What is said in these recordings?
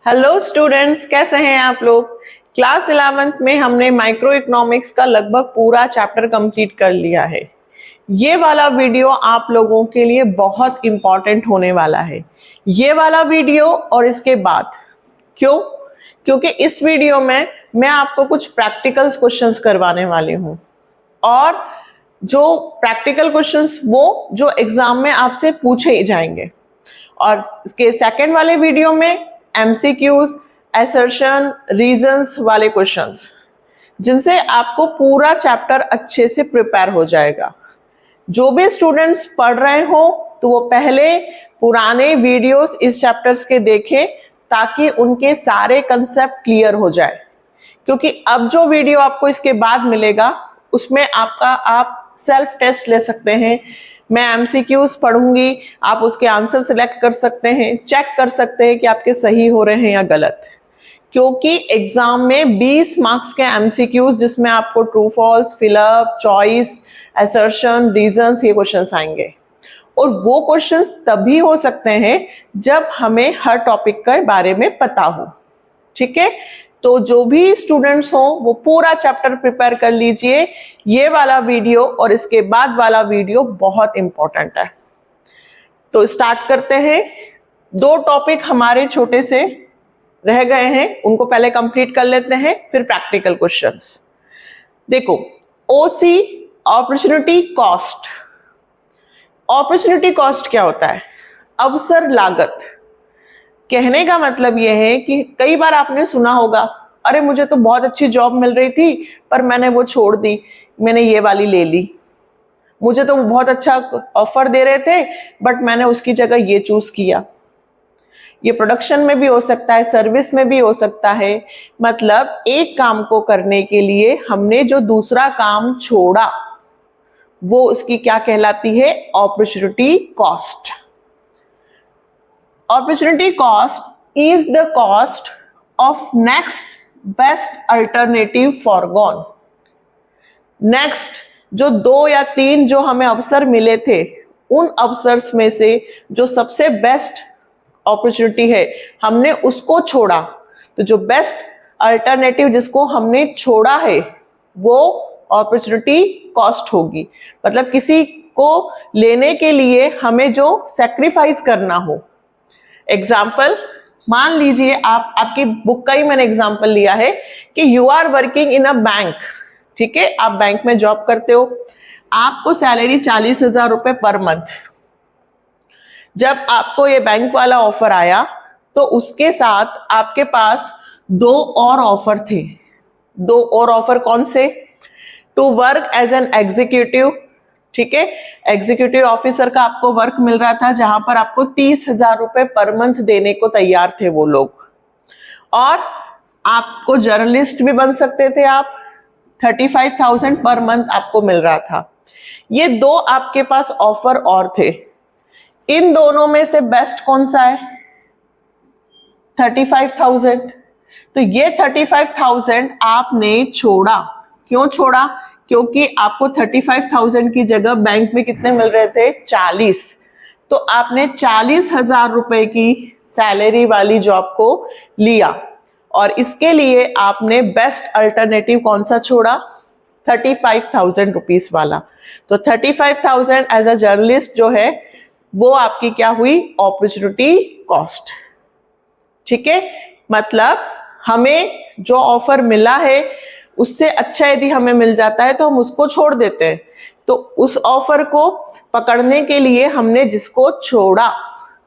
Hello students, कैसे हैं आप लोग। क्लास 11th में हमने माइक्रो इकोनॉमिक्स का लगभग पूरा चैप्टर कंप्लीट कर लिया है। ये वाला वीडियो आप लोगों के लिए बहुत इंपॉर्टेंट होने वाला है। ये वाला वीडियो और इसके बाद क्यों? क्योंकि इस वीडियो में मैं आपको कुछ प्रैक्टिकल्स क्वेश्चंस करवाने वाली हूँ और जो प्रैक्टिकल क्वेश्चंस वो जो एग्जाम में आपसे पूछे जाएंगे। और इसके सेकंड वाले वीडियो में एमसीक्यूज, असर्शन, रीजंस वाले क्वेश्चंस, जिनसे आपको पूरा चैप्टर अच्छे से प्रिपेयर हो जाएगा। जो भी स्टूडेंट्स पढ़ रहे हो तो वो पहले पुराने वीडियोस इस चैप्टर्स के देखें ताकि उनके सारे कंसेप्ट क्लियर हो जाए। क्योंकि अब जो वीडियो आपको इसके बाद मिलेगा उसमें आप सेल्फ टेस्ट ले सकते हैं। मैं एमसीक्यूज पढ़ूंगी, आप उसके आंसर सिलेक्ट कर सकते हैं, चेक कर सकते हैं कि आपके सही हो रहे हैं या गलत। क्योंकि एग्जाम में 20 मार्क्स के एमसीक्यूज जिसमें आपको true false, fill up, choice, assertion, reasons, ये क्वेश्चंस आएंगे। और वो क्वेश्चंस तभी हो सकते हैं जब हमें हर टॉपिक के बारे में पता हो। ठीक है, तो जो भी स्टूडेंट्स हो वो पूरा चैप्टर प्रिपेयर कर लीजिए। ये वाला वीडियो और इसके बाद वाला वीडियो बहुत इंपॉर्टेंट है। तो स्टार्ट करते हैं। 2 टॉपिक हमारे छोटे से रह गए हैं, उनको पहले कंप्लीट कर लेते हैं, फिर प्रैक्टिकल क्वेश्चंस। देखो, ओसी, अपॉर्चुनिटी कॉस्ट। अपॉर्चुनिटी कॉस्ट क्या होता है? अवसर लागत। कहने का मतलब यह है कि कई बार आपने सुना होगा, अरे मुझे तो बहुत अच्छी जॉब मिल रही थी पर मैंने वो छोड़ दी, मैंने ये वाली ले ली। मुझे तो बहुत अच्छा ऑफर दे रहे थे बट मैंने उसकी जगह ये चूज किया। ये प्रोडक्शन में भी हो सकता है, सर्विस में भी हो सकता है। मतलब एक काम को करने के लिए हमने जो दूसरा काम छोड़ा वो उसकी क्या कहलाती है? Opportunity cost. Opportunity cost is the cost of next best alternative foregone. Next जो 2 या 3 जो हमें अवसर मिले थे, उन अवसर्स में से जो सबसे बेस्ट अपॉर्चुनिटी है हमने उसको छोड़ा। तो जो बेस्ट अल्टरनेटिव जिसको हमने छोड़ा है वो अपॉर्चुनिटी कॉस्ट होगी। मतलब किसी को लेने के लिए हमें जो सैक्रिफाइस करना हो। एग्जाम्पल मान लीजिए, आपकी बुक का ही मैंने एग्जाम्पल लिया है कि you are working in a bank. ठीक है, आप बैंक में जॉब करते हो, आपको सैलरी 40,000 रुपए पर मंथ। जब आपको ये बैंक वाला ऑफर आया तो उसके साथ आपके पास 2 और ऑफर थे। 2 और ऑफर कौन से? To work as an executive. ठीक है, एग्जीक्यूटिव ऑफिसर का आपको वर्क मिल रहा था जहां पर आपको 30,000 रुपए पर मंथ देने को तैयार थे वो लोग। और आपको जर्नलिस्ट भी बन सकते थे आप, 35,000 पर मंथ आपको मिल रहा था। ये 2 आपके पास ऑफर और थे। इन दोनों में से बेस्ट कौन सा है? 35,000। तो ये 35,000 आपने छोड़ा। क्यों छोड़ा? क्योंकि आपको 35,000 की जगह बैंक में कितने मिल रहे थे? 40। तो आपने 40,000 रुपए की सैलरी वाली जॉब को लिया और इसके लिए आपने बेस्ट अल्टरनेटिव कौन सा छोड़ा? 35,000 रुपीस वाला। तो 35,000 एज अ जर्नलिस्ट जो है वो आपकी क्या हुई? Opportunity cost. ठीक है, मतलब हमें जो ऑफर मिला है उससे अच्छा यदि हमें मिल जाता है तो हम उसको छोड़ देते हैं। तो उस ऑफर को पकड़ने के लिए हमने जिसको छोड़ा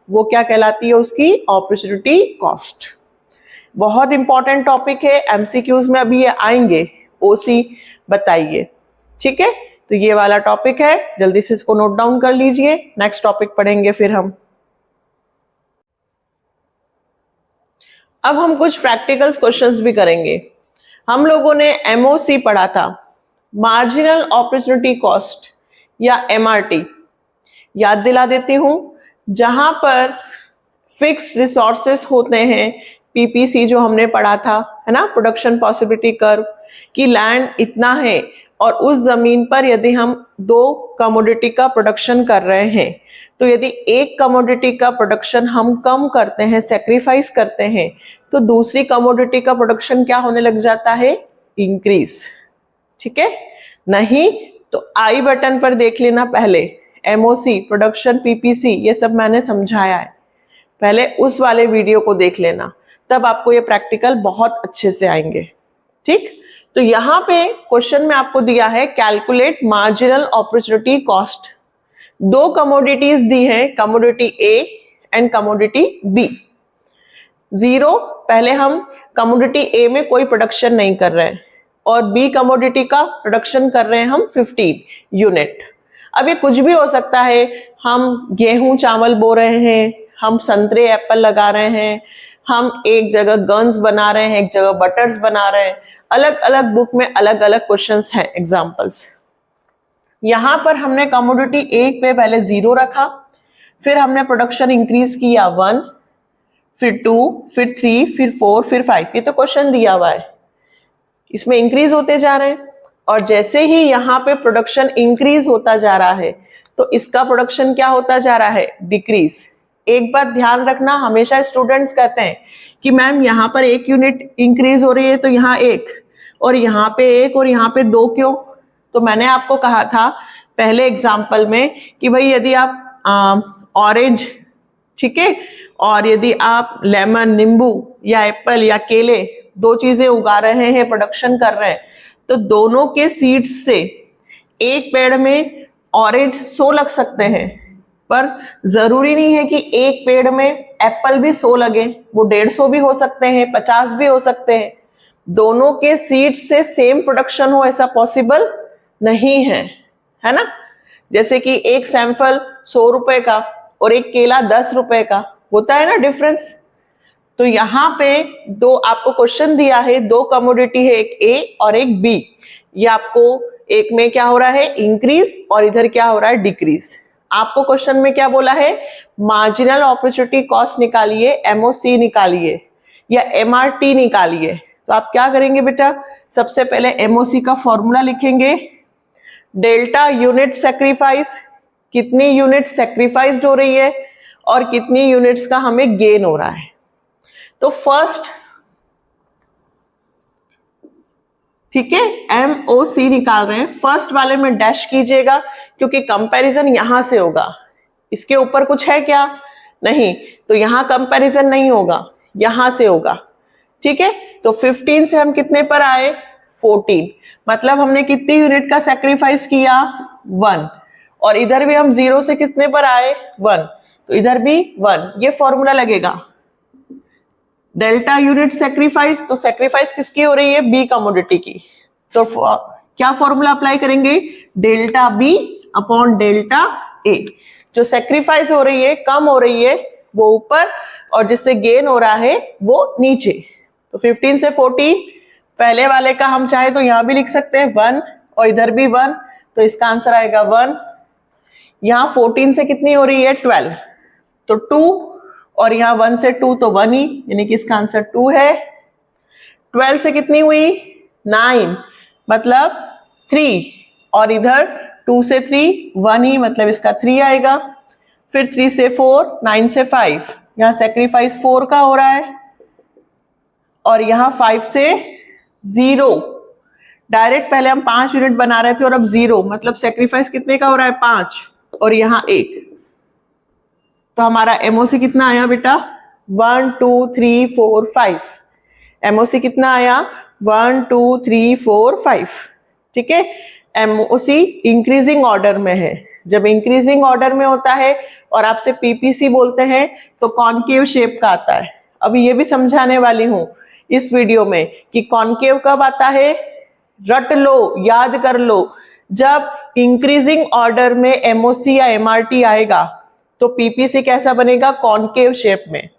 वो क्या कहलाती है? उसकी अपॉर्चुनिटी कॉस्ट। बहुत इंपॉर्टेंट टॉपिक है, एमसीक्यूज में अभी ये आएंगे। ओसी बताइए। ठीक है, तो ये वाला टॉपिक है, जल्दी से इसको नोट डाउन कर लीजिए। नेक्स्ट टॉपिक पढ़ेंगे फिर हम। अब हम कुछ प्रैक्टिकल्स क्वेश्चंस भी करेंगे। हम लोगों ने एमओसी पढ़ा था, मार्जिनल अपॉर्चुनिटी कॉस्ट या एमआरटी। याद दिला देती हूं, जहां पर फिक्स्ड रिसोर्सेस होते हैं, पीपीसी जो हमने पढ़ा था, है ना, प्रोडक्शन पॉसिबिलिटी कर्व, कि लैंड इतना है और उस जमीन पर यदि हम 2 कमोडिटी का प्रोडक्शन कर रहे हैं, तो यदि एक कमोडिटी का प्रोडक्शन हम कम करते हैं, सेक्रीफाइस करते हैं, तो दूसरी कमोडिटी का प्रोडक्शन क्या होने लग जाता है, इंक्रीज। ठीक है, नहीं तो आई बटन पर देख लेना पहले, एमओसी, प्रोडक्शन, पीपीसी, ये सब मैंने समझाया है, पहले उस वाले वीडियो को देख लेना, तब आपको ये प्रैक्टिकल बहुत अच्छे से आएंगे। ठीक, तो यहां पे क्वेश्चन में आपको दिया है calculate marginal opportunity cost. 2 commodities दी है, commodity A and commodity B. 0, पहले हम कमोडिटी ए में कोई प्रोडक्शन नहीं कर रहे हैं और बी कमोडिटी का प्रोडक्शन कर रहे हैं हम 15 यूनिट। अब ये कुछ भी हो सकता है, हम गेहूं चावल बो रहे हैं, हम संतरे एप्पल लगा रहे हैं, हम एक जगह गन्स बना रहे हैं, एक जगह बटर्स बना रहे हैं, अलग अलग बुक में अलग अलग क्वेश्चंस हैं, एग्जांपल्स। यहां पर हमने कमोडिटी 1 पे पहले 0 रखा, फिर हमने प्रोडक्शन इंक्रीज किया 1, फिर 2, फिर 3, फिर 4, फिर 5। ये तो क्वेश्चन दिया हुआ है, इसमें इंक्रीज होते जा रहे हैं, और जैसे ही यहाँ पे प्रोडक्शन इंक्रीज होता जा रहा है तो इसका प्रोडक्शन क्या होता जा रहा है, डिक्रीज। एक बात ध्यान रखना, हमेशा स्टूडेंट्स कहते हैं कि मैम यहाँ पर 1 यूनिट इंक्रीज हो रही है तो यहाँ 1, और यहाँ पे 1 और यहाँ पे 2 क्यों? तो मैंने आपको कहा था पहले एग्जाम्पल में कि भाई यदि आप ऑरेंज, ठीक है, और यदि आप लेमन, नींबू या एप्पल या केले, 2 चीजें उगा रहे हैं, प्रोडक्शन कर रहे हैं, तो दोनों के सीड्स से एक पेड़ में ऑरेंज 100 लग सकते हैं, पर जरूरी नहीं है कि एक पेड़ में एप्पल भी 100 लगे, वो 150 भी हो सकते हैं, 50 भी हो सकते हैं। दोनों के सीड्स से सेम प्रोडक्शन हो ऐसा पॉसिबल नहीं है, है ना। जैसे कि एक सैंपल 100 रुपए का और एक केला 10 रुपए का, होता है ना डिफरेंस। तो यहाँ पे 2 आपको क्वेश्चन दिया है, 2 कमोडिटी है, एक ए और एक बी। ये आपको एक में क्या हो रहा है, इंक्रीज, और इधर क्या हो रहा है, डिक्रीज। आपको क्वेश्चन में क्या बोला है, मार्जिनल अपॉर्चुनिटी कॉस्ट निकालिए, एमओसी निकालिए या एमआरटी निकालिए। तो आप क्या करेंगे बेटा, सबसे पहले एमओसी का फॉर्मूला लिखेंगे, डेल्टा यूनिट सेक्रीफाइस, कितनी यूनिट सेक्रीफाइस्ड हो रही है और कितनी यूनिट्स का हमें गेन हो रहा है। तो फर्स्ट, ठीक है, एमओसी निकाल रहे हैं, फर्स्ट वाले में डैश कीजिएगा क्योंकि कंपैरिजन यहां से होगा, इसके ऊपर कुछ है क्या, नहीं, तो यहां कंपैरिजन नहीं होगा, यहां से होगा। ठीक है, तो 15 से हम कितने पर आए, 14, मतलब हमने कितनी यूनिट का सैक्रिफाइस किया, 1, और इधर भी हम 0 से कितने पर आए, 1, तो इधर भी 1। ये फॉर्मूला लगेगा, डेल्टा यूनिट सेक्रीफाइस, तो सेक्रीफाइस किसकी हो रही है, बी कमोडिटी की, तो क्या फॉर्मूला अप्लाई करेंगे, delta B upon delta A. जो सेक्रीफाइस हो रही है, कम हो रही है, वो ऊपर, और जिससे गेन हो रहा है वो नीचे। तो 15 से 14, पहले वाले का हम चाहे तो यहां भी लिख सकते हैं 1 और इधर भी 1, तो इसका आंसर आएगा 1। यहां 14 से कितनी हो रही है, 12, तो 2, और यहां 1 से 2 तो 1 ही, यानी कि इसका आंसर 2 है। 12 से कितनी हुई, 9, मतलब 3, और इधर 2 से 3 1 ही, मतलब इसका 3 आएगा। फिर 3 से 4, 9 से 5, यहां सेक्रीफाइस 4 का हो रहा है, और यहां 5 से 0, डायरेक्ट पहले हम 5 यूनिट बना रहे थे और अब 0, मतलब सेक्रीफाइस कितने का हो रहा है, 5, और यहां 1। तो हमारा एमओसी कितना आया बेटा, 1 2 3 4 5। एमओसी कितना आया, 1 2 3 4 5। ठीक है, एमओसी इंक्रीजिंग ऑर्डर में है। जब इंक्रीजिंग ऑर्डर में होता है और आपसे पीपीसी बोलते हैं तो कॉनकेव शेप का आता है। अभी ये भी समझाने वाली हूं इस वीडियो में कि कॉनकेव कब आता है, रट लो, याद कर लो, जब इंक्रीजिंग ऑर्डर में एमओसी या एमआरटी आएगा तो पीपीसी कैसा बनेगा, कॉनकेव शेप में।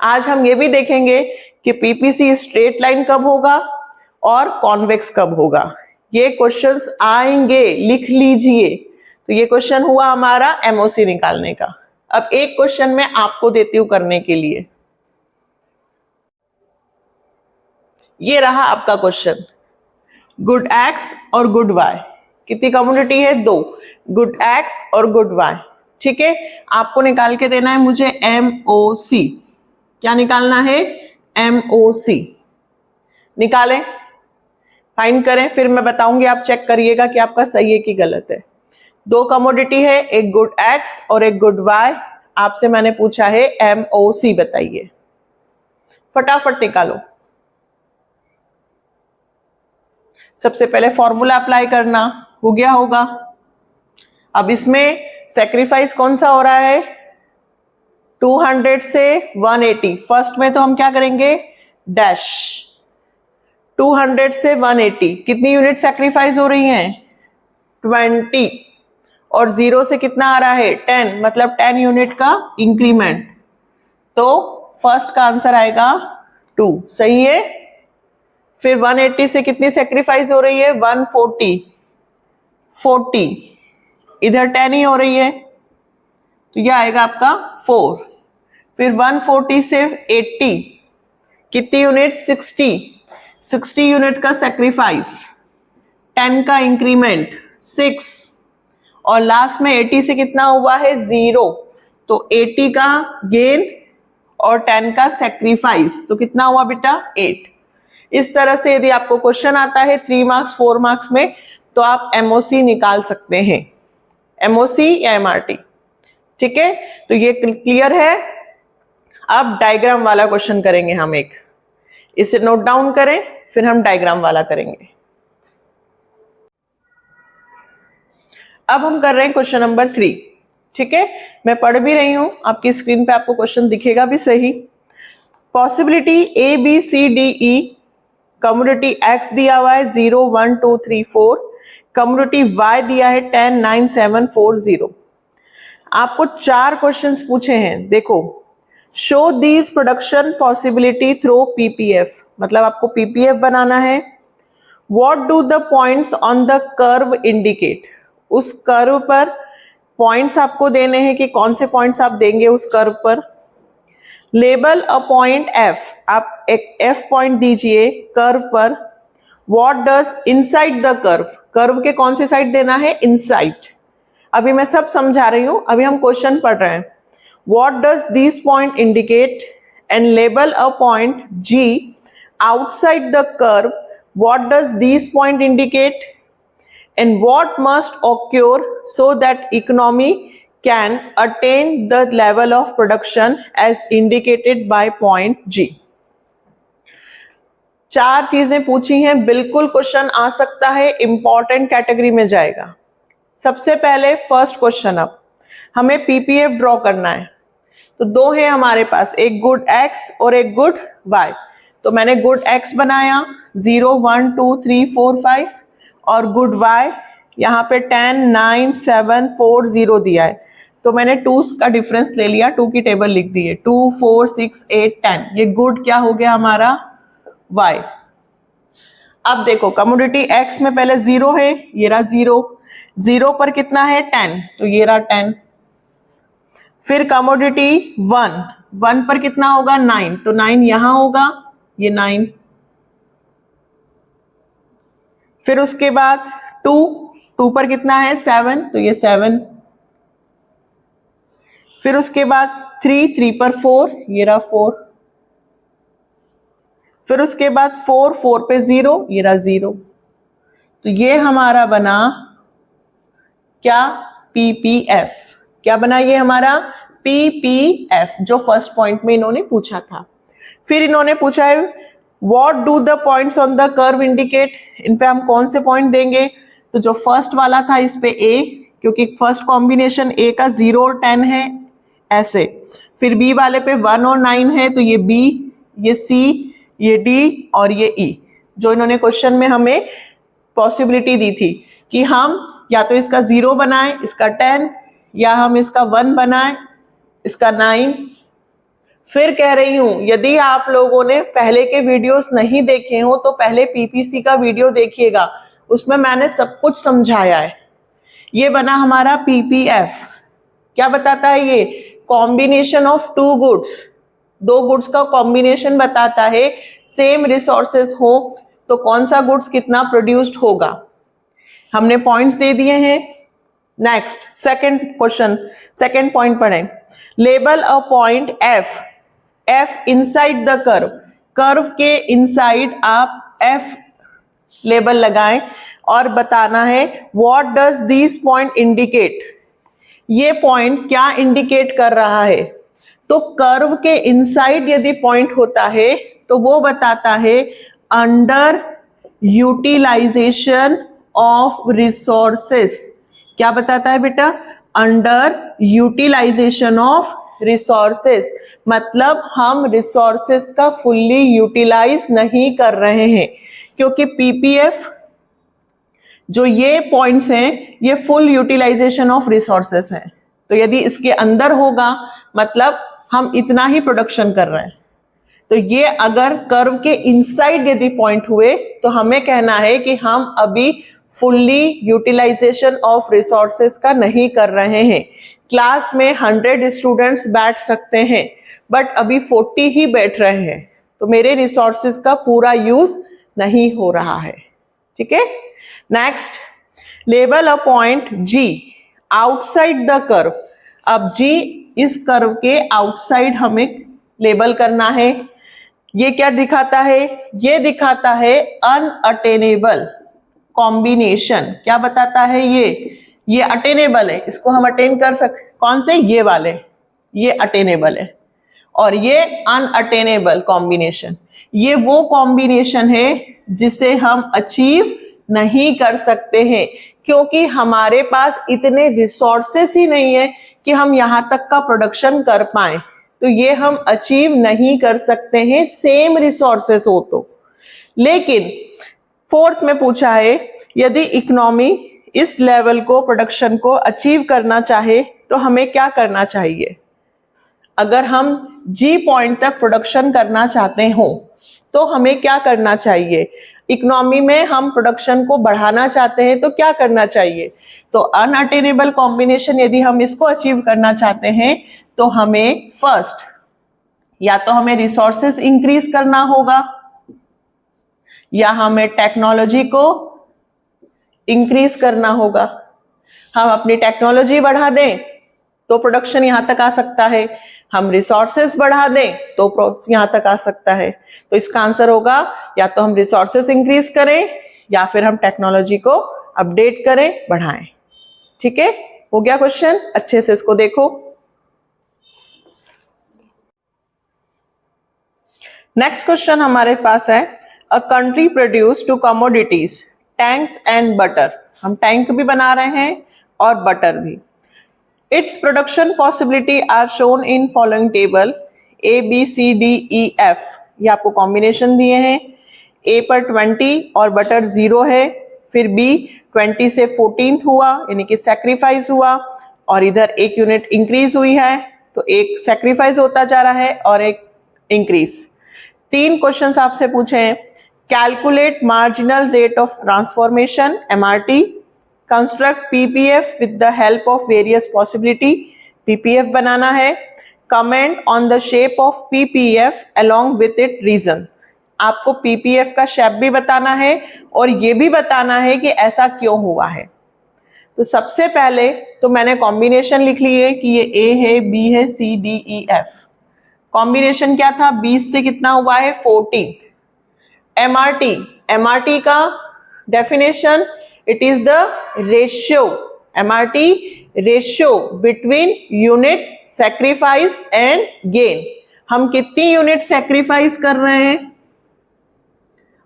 आज हम ये भी देखेंगे कि पीपीसी स्ट्रेट लाइन कब होगा और कॉन्वेक्स कब होगा। ये क्वेश्चंस आएंगे, लिख लीजिए। तो ये क्वेश्चन हुआ हमारा एमओसी निकालने का। अब एक क्वेश्चन मैं आपको देती हूं करने के लिए। ये रहा आपका क्वेश्चन, गुड एक्स और गुड वाई। कितनी कमोडिटी है? 2, गुड एक्स और गुड वाई। ठीक है, आपको निकाल के देना है मुझे MOC। क्या निकालना है? MOC निकालें, फाइंड करें, फिर मैं बताऊंगी, आप चेक करिएगा कि आपका सही है कि गलत है। 2 कमोडिटी है, एक गुड एक्स और एक गुड वाई। आपसे मैंने पूछा है MOC बताइए, फटाफट निकालो। सबसे पहले फॉर्मूला अप्लाई करना, हो गया होगा। अब इसमें सेक्रीफाइस कौन सा हो रहा है? 200 से 180। फर्स्ट में तो हम क्या करेंगे? डैश। 200 से 180 कितनी यूनिट सेक्रीफाइस हो रही हैं? 20। और 0 से कितना आ रहा है? 10, मतलब 10 यूनिट का इंक्रीमेंट। तो फर्स्ट का आंसर आएगा 2। सही है। फिर 180 से कितनी सेक्रीफाइस हो रही है? 140। 40 इधर 10 ही हो रही है, तो यह आएगा आपका 4। फिर 140 से 80 कितनी यूनिट? 60। 60 यूनिट का सेक्रीफाइस, 10 का इंक्रीमेंट 6, और लास्ट में 80 से कितना हुआ है? 0। तो 80 का गेन और 10 का सेक्रीफाइस, तो कितना हुआ बेटा? 8। इस तरह से यदि आपको क्वेश्चन आता है 3 मार्क्स 4 मार्क्स में, तो आप MOC निकाल सकते हैं, MOC या MRT। ठीक है, तो ये क्लियर है। अब डायग्राम वाला क्वेश्चन करेंगे हम एक, इसे नोट डाउन करें, फिर हम डायग्राम वाला करेंगे। अब हम कर रहे हैं क्वेश्चन नंबर 3। ठीक है, मैं पढ़ भी रही हूं, आपकी स्क्रीन पे आपको क्वेश्चन दिखेगा भी सही। पॉसिबिलिटी ABCDE, कम्युनिटी X दिया हुआ है 0 1 2 3 4, कम्युनिटी Y दिया है 10 9 7 4 0। आपको 4 क्वेश्चंस पूछे हैं। देखो, show these production possibility through PPF, मतलब आपको PPF बनाना है। What do the points on the curve indicate, उस कर्व पर पॉइंट्स आपको देने हैं कि कौन से पॉइंट्स आप देंगे उस कर्व पर। लेबल अ पॉइंट F, आप एक F पॉइंट दीजिए कर्व पर। What does inside the curve, curve के कौन से साइड देना है? इनसाइड। अभी मैं सब समझा रही हूं, अभी हम क्वेश्चन पढ़ रहे हैं। What does this point indicate and label a point G outside the curve. What does this point indicate and what must occur so that economy can attain the level of production as indicated by point G। 4 चीजें पूछी हैं, बिल्कुल question आ सकता है, important category में जाएगा। सबसे पहले फर्स्ट क्वेश्चन, अब हमें PPF ड्रॉ करना है। तो 2 है हमारे पास, एक गुड X और एक गुड Y। तो मैंने गुड X बनाया 0 1 2 3 4 5, और गुड Y यहाँ पे 10 9 7 4 0 दिया है, तो मैंने 2 का डिफरेंस ले लिया, 2 की टेबल लिख दी है, 2 4 6 8 10। ये गुड क्या हो गया हमारा? Y। अब देखो, कमोडिटी X में पहले 0 है, ये रहा 0, 0 पर कितना है? 10, तो ये रहा 10। फिर कमोडिटी 1, 1 पर कितना होगा? 9, तो 9 यहां होगा, ये 9। फिर उसके बाद 2, 2 पर कितना है? 7, तो ये 7। फिर उसके बाद 3, 3 पर 4, ये रहा 4। फिर उसके बाद 4, 4 पे 0, ये रहा 0। तो ये हमारा बना क्या? PPF। क्या बना ये हमारा? PPF, जो फर्स्ट पॉइंट में इन्होंने पूछा था। फिर इन्होंने पूछा है what do the points on the curve indicate, इन पे हम कौन से पॉइंट देंगे? तो जो फर्स्ट वाला था इस पे A, क्योंकि फर्स्ट कॉम्बिनेशन A का 0 और 10 है, ऐसे। फिर B वाले पे 1 और 9 है, तो ये B, ये C, ये D और ये E, जो इन्होंने क्वेश्चन में हमें पॉसिबिलिटी दी थी कि हम या तो इसका 0 बनाएं, इसका 10, या हम इसका 1 बनाएं, इसका 9। फिर कह रही हूं, यदि आप लोगों ने पहले के वीडियोस नहीं देखे हो तो पहले PPC का वीडियो देखिएगा, उसमें मैंने सब कुछ समझाया है। ये बना हमारा PPF। क्या बताता है ये? कॉम्बिनेशन ऑफ 2 गुड्स, 2 गुड्स का कॉम्बिनेशन बताता है। सेम रिसोर्सेस हो तो कौन सा गुड्स कितना प्रोड्यूस्ड होगा। हमने पॉइंट्स दे दिए हैं। Next second question, second point पढ़ें। Label a point F, F inside the curve, curve के इनसाइड आप एफ लेबल लगाएं और बताना है what does this point indicate, ये पॉइंट क्या इंडिकेट कर रहा है। तो कर्व के इनसाइड यदि पॉइंट होता है तो वो बताता है अंडर यूटिलाइजेशन ऑफ रिसोर्सेस। क्या बताता है बेटा, अंडर यूटिलाइजेशन ऑफ रिसोर्सेस, मतलब हम रिसोर्सेस का फुल्ली यूटिलाइज नहीं कर रहे हैं, क्योंकि पीपीएफ जो ये पॉइंट्स हैं ये फुल यूटिलाइजेशन ऑफ रिसोर्सेस हैं। तो यदि इसके अंदर होगा मतलब हम इतना ही प्रोडक्शन कर रहे हैं। तो ये अगर कर्व के इनसाइड यदि पॉइंट हुए तो हमें कहना है कि हम अभी फुल्ली यूटिलाइजेशन ऑफ रिसोर्सेस का नहीं कर रहे हैं। क्लास में 100 स्टूडेंट्स बैठ सकते हैं बट अभी 40 ही बैठ रहे हैं, तो मेरे रिसोर्सेस का पूरा यूज नहीं हो रहा है। ठीक है। Next, label a point G outside the curve. अब जी इस कर्व के आउटसाइड हमें लेबल करना है। ये क्या दिखाता है, ये दिखाता है अनअटेनेबल कॉम्बिनेशन। क्या बताता है, ये अटेनेबल है, इसको हम अटेन कर सकते। कौन से, ये वाले, ये अटेनेबल है और ये अनअटेनेबल कॉम्बिनेशन। ये वो कॉम्बिनेशन है जिसे हम अचीव नहीं कर सकते हैं, क्योंकि हमारे पास इतने रिसोर्सेस ही नहीं है कि हम यहां तक का प्रोडक्शन कर पाए। तो ये हम अचीव नहीं कर सकते हैं सेम रिसोर्सेस हो तो। लेकिन फोर्थ में पूछा है यदि इकोनॉमी इस लेवल को, प्रोडक्शन को अचीव करना चाहे तो हमें क्या करना चाहिए। अगर हम जी पॉइंट तक प्रोडक्शन करना चाहते हो तो हमें क्या करना चाहिए। इकोनॉमी में हम प्रोडक्शन को बढ़ाना चाहते हैं तो क्या करना चाहिए। तो अनअटेनेबल कॉम्बिनेशन यदि हम इसको अचीव करना चाहते हैं तो हमें फर्स्ट या तो हमें रिसोर्सेस इंक्रीज करना होगा या हमें टेक्नोलॉजी को इंक्रीज करना होगा। हम अपनी टेक्नोलॉजी बढ़ा दें तो प्रोडक्शन यहां तक आ सकता है, हम रिसोर्सेस बढ़ा दें तो यहां तक आ सकता है। तो इसका आंसर होगा या तो हम रिसोर्सेस इंक्रीज करें या फिर हम टेक्नोलॉजी को अपडेट करें, बढ़ाएं। ठीक है, हो गया क्वेश्चन, अच्छे से इसको देखो। नेक्स्ट क्वेश्चन हमारे पास है, a country produce two commodities tanks and butter. हम टैंक भी बना रहे हैं और बटर भी। Its production possibility are shown in following table A B C D E F। ये आपको कॉम्बिनेशन दिए हैं। A पर 20 और बटर 0 है, फिर B 20 से 14th हुआ यानी कि सैक्रिफाइस हुआ और इधर 1 यूनिट इंक्रीज हुई है, तो एक सैक्रिफाइस होता जा रहा है और एक इंक्रीज। 3 क्वेश्चंस आपसे पूछे हैं। Calculate marginal rate of transformation MRT, construct PPF with the help of various possibility, PPF बनाना है। Comment on the shape of PPF along with it reason. आपको PPF का शेप भी बताना है और ये भी बताना है कि ऐसा क्यों हुआ है। तो सबसे पहले तो मैंने कॉम्बिनेशन लिख ली है कि ये A है, B है, C D E F। Combination क्या था, 20 से कितना हुआ है, 14। MRT का definition, it is the ratio, MRT ratio between unit sacrifice and gain. हम कितनी यूनिट सैक्रिफाइस कर रहे हैं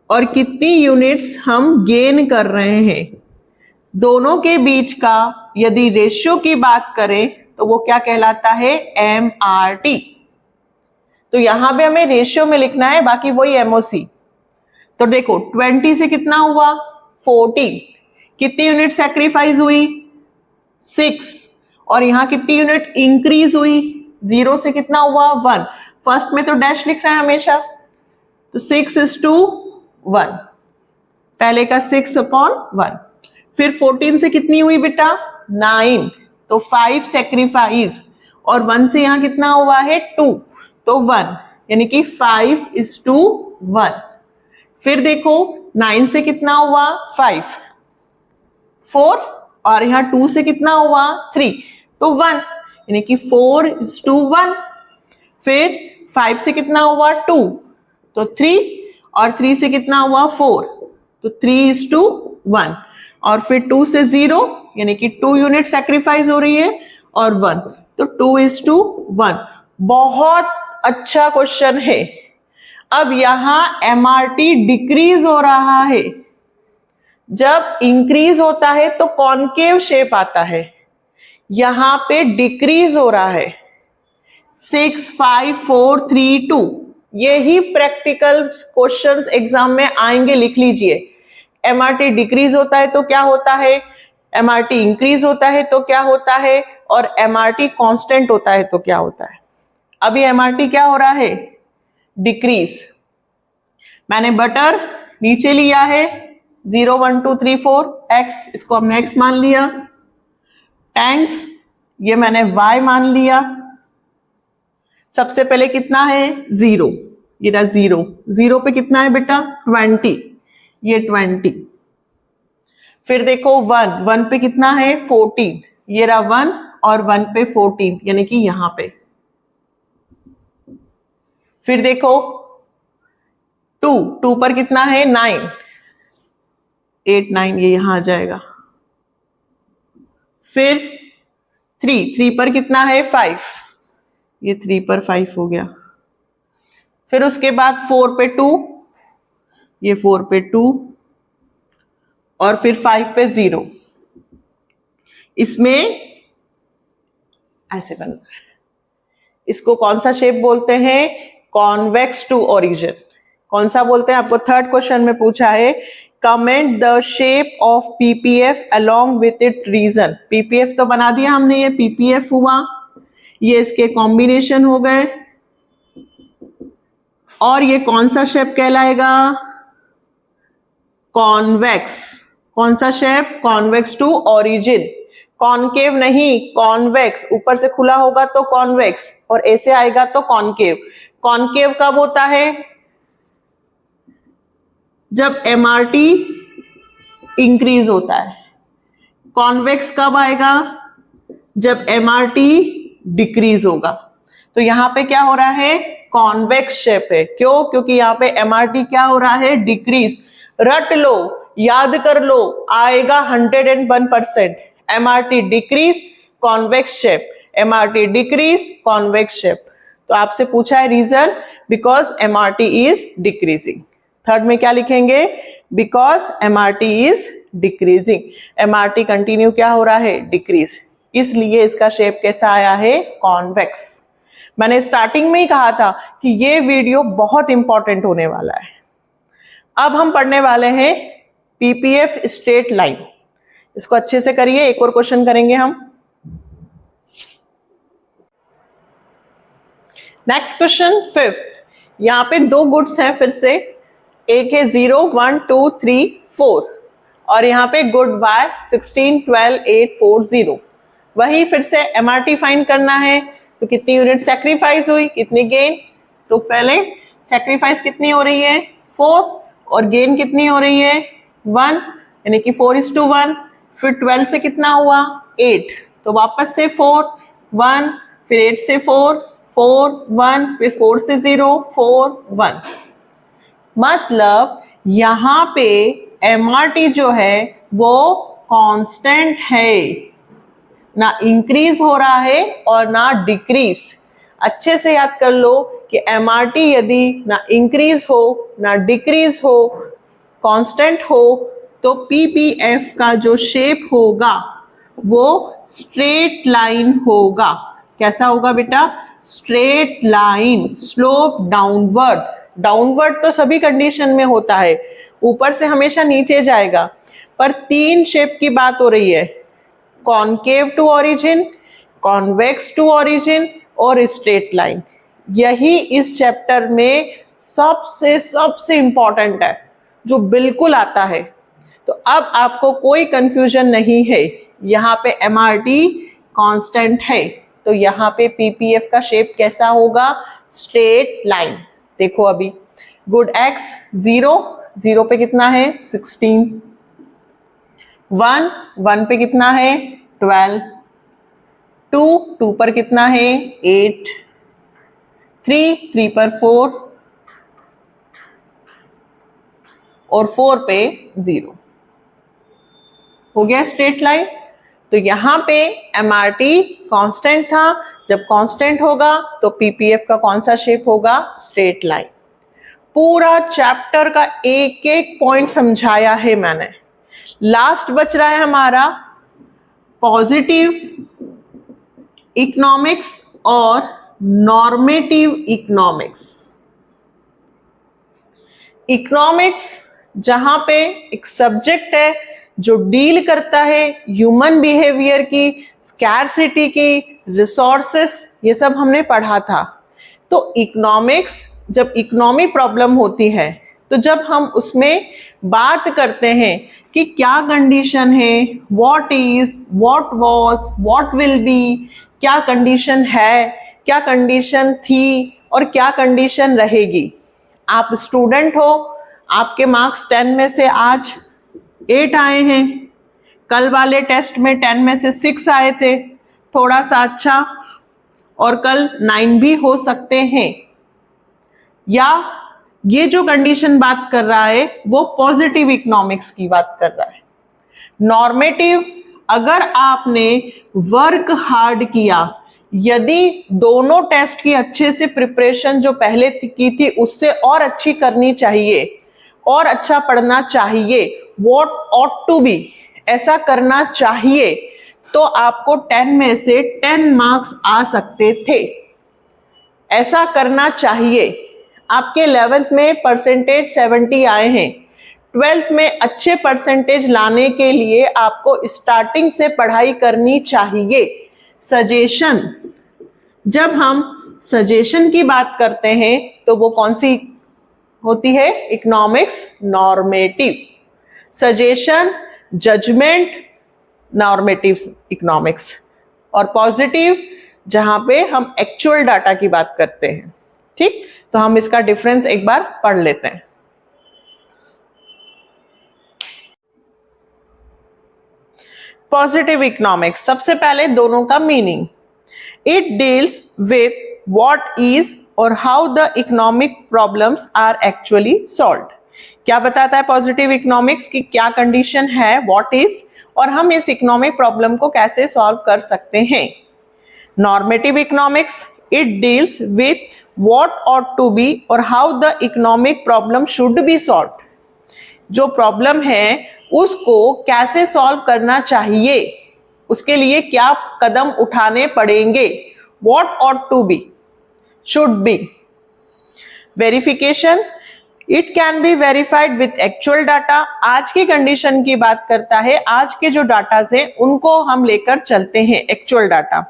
और कितनी यूनिट्स हम गेन कर रहे हैं, दोनों के बीच का यदि रेशियो की बात करें तो वो क्या कहलाता है, MRT। तो यहां पे हमें रेशियो में लिखना है, बाकी वही MOC। तो देखो 20 से कितना हुआ, 40। कितनी यूनिट सैक्रिफाइस हुई, 6। और यहां कितनी यूनिट इंक्रीज हुई, 0 से कितना हुआ, 1। फर्स्ट में तो डैश लिखना है हमेशा, तो 6:1, पहले का 6/1। फिर 14 से कितनी हुई बेटा, 9, तो 5 सैक्रिफाइस और 1 से यहां कितना हुआ है, 2, तो 1, यानी कि 5:1। फिर देखो 9 से कितना हुआ 5, 4 और यहाँ 2 से कितना हुआ 3, तो 1, यानी कि 4:1। फिर 5 से कितना हुआ 2, तो 3 और 3 से कितना हुआ 4, तो 3:1। और फिर 2 से 0 यानी कि 2 यूनिट सैक्रिफाइस हो रही है और 1, तो 2:1। बहुत अच्छा क्वेश्चन है। अब यहां MRT डिक्रीज हो रहा है। जब इंक्रीज होता है तो कॉनकेव शेप आता है, यहां पे डिक्रीज हो रहा है। 6, 5, 4, 3, 2 यही प्रैक्टिकल क्वेश्चंस एग्जाम में आएंगे, लिख लीजिए। MRT डिक्रीज होता है तो क्या होता है, MRT इंक्रीज होता है तो क्या होता है, और MRT कांस्टेंट होता है तो क्या होता है। अभी MRT क्या हो रहा है, डिक्रीज। मैंने बटर नीचे लिया है 0, 1, 2, 3, 4 x, इसको हमने x मान लिया। टैंक्स ये मैंने y मान लिया। सबसे पहले कितना है 0, ये रहा 0, 0 पे कितना है बेटा 20, ये 20। फिर देखो 1, 1 पे कितना है 14, ये रहा 1 और 1 पे 14 यानी कि यहां पे। फिर देखो 2, 2 पर कितना है 9, 8, 9 ये यहां आ जाएगा। फिर 3, 3 पर कितना है 5, ये 3 पर 5 हो गया। फिर उसके बाद 4 पे 2, ये 4 पे 2 और फिर 5 पे 0। इसमें ऐसे बन रहा है। इसको कौन सा शेप बोलते हैं, कॉन्वेक्स टू ओरिजिन। कौन सा बोलते हैं, आपको थर्ड क्वेश्चन में पूछा है, comment the shape of PPF along with it reason. PPF तो बना दिया हमने, ये पीपीएफ हुआ, ये इसके कॉम्बिनेशन हो गए, और ये कौन सा शेप कहलाएगा, कॉन्वेक्स। कौन सा shape, convex to origin. Concave नहीं, कॉन्वेक्स। ऊपर से खुला होगा तो कॉन्वेक्स और ऐसे आएगा तो कॉनकेव। कॉनकेव कब होता है, जब MRT इंक्रीज होता है। कॉन्वेक्स कब आएगा, जब MRT डिक्रीज होगा। तो यहां पे क्या हो रहा है, कॉन्वेक्स शेप है। क्यों, क्योंकि यहां पे MRT क्या हो रहा है, डिक्रीज। रट लो, याद कर लो, आएगा 101%। MRT decrease convex shape, MRT decrease convex shape. तो आपसे पूछा है reason, because MRT is decreasing. Third में क्या लिखेंगे, because MRT is decreasing. MRT continue क्या हो रहा है, डिक्रीज, इसलिए इसका शेप कैसा आया है, कॉन्वेक्स। मैंने स्टार्टिंग में ही कहा था कि ये वीडियो बहुत इंपॉर्टेंट होने वाला है। अब हम पढ़ने वाले हैं पीपीएफ स्ट्रेट लाइन। इसको अच्छे से करिए, एक और क्वेश्चन करेंगे हम। Next question fifth. यहां पे दो गुड्स हैं, फिर से एक है 0, 1, 2, 3, 4 और यहाँ पे गुड y 16, 12, 8, 4, 0। वही फिर से MRT फाइंड करना है, तो कितनी यूनिट सैक्रिफाइस हुई, कितनी गेन। तो पहले सैक्रिफाइस कितनी हो रही है 4 और गेन कितनी हो रही है 1, यानी कि 4:1। फिर 12 से कितना हुआ 8, तो वापस से 4, 1, फिर 8 से 4, 4, 1, फिर 4 से 0, 4, 1। मतलब यहां पे MRT जो है वो कांस्टेंट है, ना इंक्रीज हो रहा है और ना डिक्रीज। अच्छे से याद कर लो कि MRT यदि ना इंक्रीज हो ना डिक्रीज हो, कांस्टेंट हो, तो PPF का जो शेप होगा वो स्ट्रेट लाइन होगा। कैसा होगा बेटा, straight line, slope downward. Downward तो सभी कंडीशन में होता है, ऊपर से हमेशा नीचे जाएगा। पर तीन शेप की बात हो रही है, concave to origin, convex to origin और स्ट्रेट लाइन। यही इस चैप्टर में सबसे इंपॉर्टेंट है, जो बिल्कुल आता है। तो अब आपको कोई कंफ्यूजन नहीं है, यहाँ पे MRT कांस्टेंट है, तो यहाँ पे PPF का शेप कैसा होगा, स्ट्रेट लाइन। देखो अभी गुड x 0, 0 पे कितना है 16, 1 पे कितना है 12, 2 पर कितना है 8, 3 पर 4 और 4 पे 0। हो गया स्ट्रेट लाइन। तो यहां पे MRT कांस्टेंट था, जब कांस्टेंट होगा तो PPF का कौन सा शेप होगा, स्ट्रेट लाइन। पूरा चैप्टर का एक एक पॉइंट समझाया है मैंने। लास्ट बच रहा है हमारा पॉजिटिव इकोनॉमिक्स और नॉर्मेटिव इकोनॉमिक्स। इकोनॉमिक्स जहां पे एक सब्जेक्ट है जो डील करता है ह्यूमन बिहेवियर की, स्कैरसिटी की, रिसोर्सेस, ये सब हमने पढ़ा था। तो इकोनॉमिक्स जब इकोनॉमी प्रॉब्लम होती है तो जब हम उसमें बात करते हैं कि क्या कंडीशन है, what is, what was, what will be, क्या कंडीशन है, क्या कंडीशन थी और क्या कंडीशन रहेगी। आप स्टूडेंट हो, आपके मार्क्स 10 में से आज 8 आए हैं, कल वाले टेस्ट में 10 में से 6 आए थे, थोड़ा सा अच्छा, और कल 9 भी हो सकते हैं। या ये जो कंडीशन बात कर रहा है वो पॉजिटिव इकोनॉमिक्स की बात कर रहा है। नॉर्मेटिव, अगर आपने वर्क हार्ड किया, यदि दोनों टेस्ट की अच्छे से प्रिपरेशन जो पहले की थी उससे और अच्छी करनी चाहिए और अच्छा पढ़ना चाहिए, व्हाट ऑट टू बी, ऐसा करना चाहिए, तो आपको 10 में से 10 मार्क्स आ सकते थे। ऐसा करना चाहिए। आपके 11th में परसेंटेज 70 आए हैं, 12th में अच्छे परसेंटेज लाने के लिए आपको स्टार्टिंग से पढ़ाई करनी चाहिए। सजेशन, जब हम सजेशन की बात करते हैं तो वो कौन सी होती है, economics normative. Suggestion, judgement, normative economics. और पॉजिटिव जहां पे हम एक्चुअल डाटा की बात करते हैं। ठीक, तो हम इसका डिफरेंस एक बार पढ़ लेते हैं। पॉजिटिव इकोनॉमिक्स, सबसे पहले दोनों का meaning. It deals with what is और how the economic problems are actually solved. क्या बताता है पॉजिटिव इकोनॉमिक्स की क्या कंडीशन है, व्हाट इज, और हम इस इकोनॉमिक प्रॉब्लम को कैसे सॉल्व कर सकते हैं। Normative economics, it deals with what ought to be और how the economic problem should be solved। जो प्रॉब्लम है उसको कैसे सॉल्व करना चाहिए, उसके लिए क्या कदम उठाने पड़ेंगे, what ought to be, should be। Verification, it can be verified with actual data. आज की कंडीशन की बात करता है, आज के जो डाटा है उनको हम लेकर चलते हैं, एक्चुअल डाटा।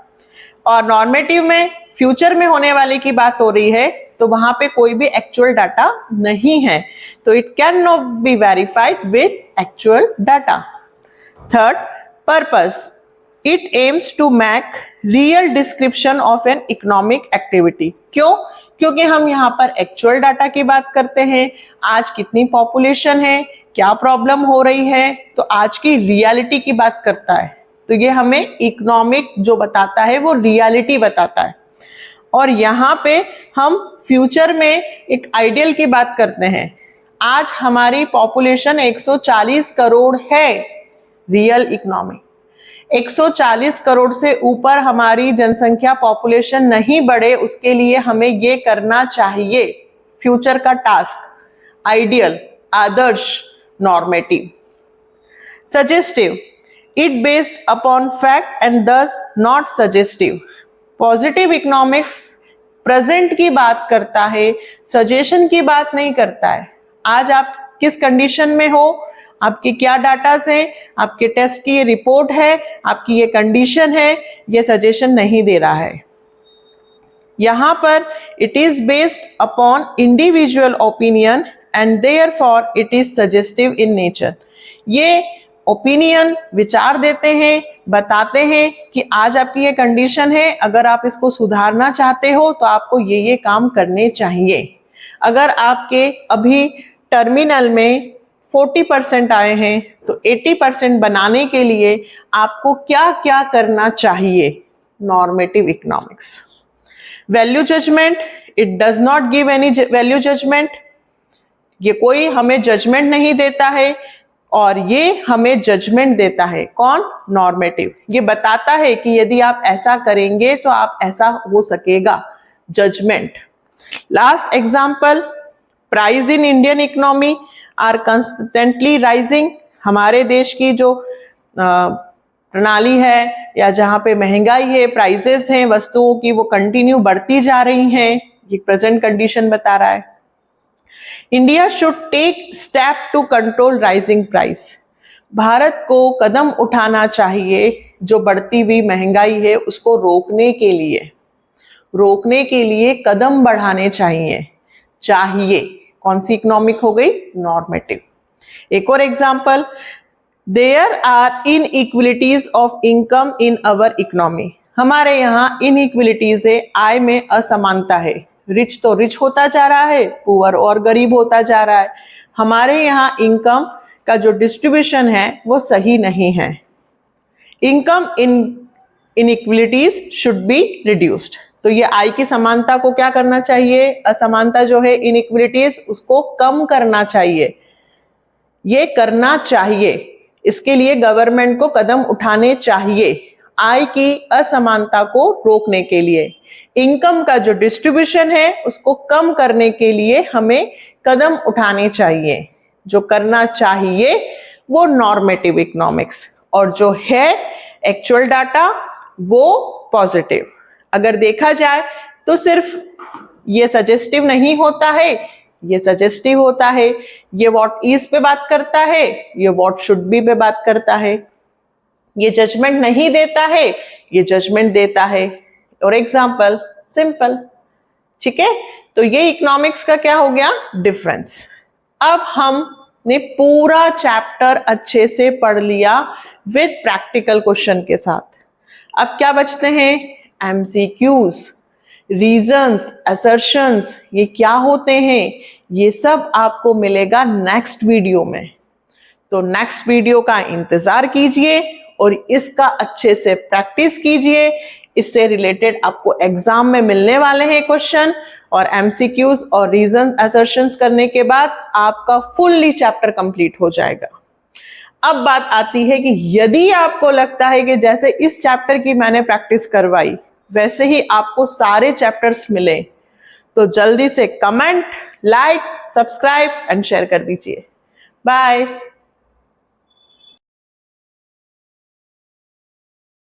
और नॉर्मेटिव में फ्यूचर में होने वाले की बात हो रही है, तो वहां पे कोई भी एक्चुअल डाटा नहीं है, तो it can not be verified with actual data. Third, purpose, it aims to make real description of an economic activity. क्यों? क्योंकि हम यहाँ पर एक्चुअल डाटा की बात करते हैं, आज कितनी पॉपुलेशन है, क्या प्रॉब्लम हो रही है, तो आज की रियलिटी की बात करता है। तो ये हमें इकोनॉमिक जो बताता है वो रियलिटी बताता है। और यहाँ पे हम फ्यूचर में एक आइडियल की बात करते हैं। आज हमारी पॉपुलेशन 140 करोड़ है, रियल इकोनॉमी 140 करोड़ से ऊपर हमारी जनसंख्या पॉपुलेशन नहीं बढ़े, उसके लिए हमें ये करना चाहिए। फ्यूचर का टास्क, आइडियल, आदर्श, normative. Suggestive, it based upon fact and does not suggestive. Positive economics present की बात करता है, सजेशन की बात नहीं करता है। आज आप किस कंडीशन में हो, आपके क्या डाटा हैं, आपके टेस्ट की ये रिपोर्ट है, आपकी ये कंडीशन है, ये सजेशन नहीं दे रहा है। यहां पर it is based upon individual opinion and therefore it is suggestive in nature. ये ओपिनियन, विचार देते हैं, बताते हैं कि आज आपकी ये कंडीशन है, अगर आप इसको सुधारना चाहते हो तो आपको ये काम करने चाहिए। अगर आपके अभी टर्मिनल में 40% आए हैं, तो 80% बनाने के लिए आपको क्या क्या करना चाहिए? Normative economics. Value judgement, it does not give any value judgement, ये कोई हमें जजमेंट नहीं देता है, और ये हमें जजमेंट देता है कौन? नॉर्मेटिव। ये बताता है कि यदि आप ऐसा करेंगे तो आप ऐसा हो सकेगा, judgement. Last example, price in Indian economy are constantly rising. हमारे देश की जो प्रणाली है या जहां पे महंगाई है, प्राइसेस हैं वस्तुओं की, वो कंटिन्यू बढ़ती जा रही हैं, ये प्रेजेंट कंडीशन बता रहा है। India should take step to control rising price. Bharat को कदम उठाना चाहिए जो बढ़ती हुई महंगाई है उसको रोकने के लिए कदम बढ़ाने चाहिए। कौन सी इकोनॉमिक हो गई? नॉर्मेटिव। एक और example, there are inequalities of income in our economy. हमारे यहाँ इनइक्वलिटीज है, आय में असमानता है। रिच तो रिच होता जा रहा है, पुअर और गरीब होता जा रहा है। हमारे यहाँ इनकम का जो डिस्ट्रीब्यूशन है वो सही नहीं है। Income inequalities should be reduced. तो ये आय की समानता को क्या करना चाहिए? असमानता जो है, इनइक्वलिटीज, उसको कम करना चाहिए। ये करना चाहिए, इसके लिए गवर्नमेंट को कदम उठाने चाहिए आय की असमानता को रोकने के लिए। इनकम का जो डिस्ट्रीब्यूशन है उसको कम करने के लिए हमें कदम उठाने चाहिए। जो करना चाहिए वो नॉर्मेटिव इकोनॉमिक्स, और जो है एक्चुअल डाटा वो पॉजिटिव। अगर देखा जाए तो सिर्फ ये सजेस्टिव नहीं होता है, ये सजेस्टिव होता है, ये व्हाट इज पे बात करता है, ये व्हाट शुड बी पे बात करता है। ये जजमेंट नहीं देता है, ये जजमेंट देता है। और एग्जाम्पल सिंपल, ठीक है। तो ये इकोनॉमिक्स का क्या हो गया? डिफरेंस। अब हमने पूरा चैप्टर अच्छे से पढ़ लिया विद प्रैक्टिकल क्वेश्चन के साथ। अब क्या बचते हैं? एमसीक्यूज, रीजंस, असर्शंस, ये क्या होते हैं, ये सब आपको मिलेगा नेक्स्ट वीडियो में। तो नेक्स्ट वीडियो का इंतजार कीजिए और इसका अच्छे से प्रैक्टिस कीजिए। इससे रिलेटेड आपको एग्जाम में मिलने वाले हैं क्वेश्चन, और एमसीक्यूज और रीजंस, असर्शंस करने के बाद आपका फुल्ली चैप्टर कंप्लीट हो जाएगा। अब बात आती है कि यदि आपको लगता है कि जैसे इस चैप्टर की मैंने प्रैक्टिस करवाई वैसे ही आपको सारे चैप्टर्स मिले, तो जल्दी से comment, like, subscribe and share कर दीजिए। बाय।